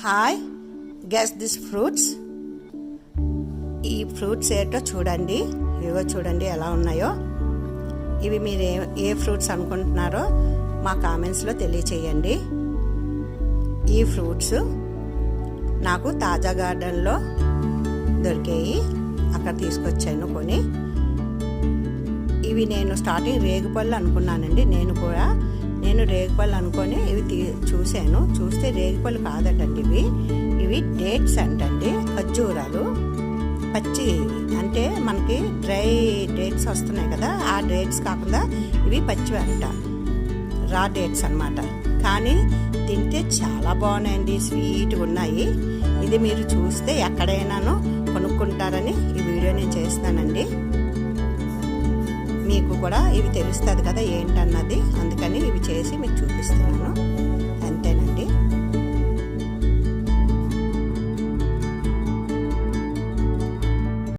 Hi, guess this fruits. ఈ fruits ఏంటో చూడండి. ఇవో చూడండి ఎలా ఉన్నాయో. ఇవి మీరు ఏ ఫ్రూట్స్ అనుకుంటున్నారో మా కామెంట్స్లో తెలియచేయండి. ఈ ఫ్రూట్స్ నాకు తాజా గార్డెన్లో దొరికాయి, అక్కడ తీసుకొచ్చాను కొని. ఇవి నేను స్టార్టింగ్ రేగుపళ్ళు అనుకున్నానండి. నేను రేగుపళ్ళు అనుకొని ఇవి చూస్తే రేగుపళ్ళు కాదటండి. ఇవి డేట్స్ అంటండి, ఖర్జూరాలు పచ్చి. అంటే మనకి డ్రై డేట్స్ వస్తున్నాయి కదా, ఆ డేట్స్ కాకుండా ఇవి పచ్చివి అంట, రా డేట్స్ అన్నమాట. కానీ తింటే చాలా బాగున్నాయండి, స్వీట్గా ఉన్నాయి. ఇది మీరు చూస్తే ఎక్కడైనాను కొనుక్కుంటారని ఈ వీడియో నేను చేస్తానండి. మీకు కూడా ఇవి తెలుస్తుంది కదా ఏంటన్నది, అందుకని ఇవి చేసి మీకు చూపిస్తున్నాను.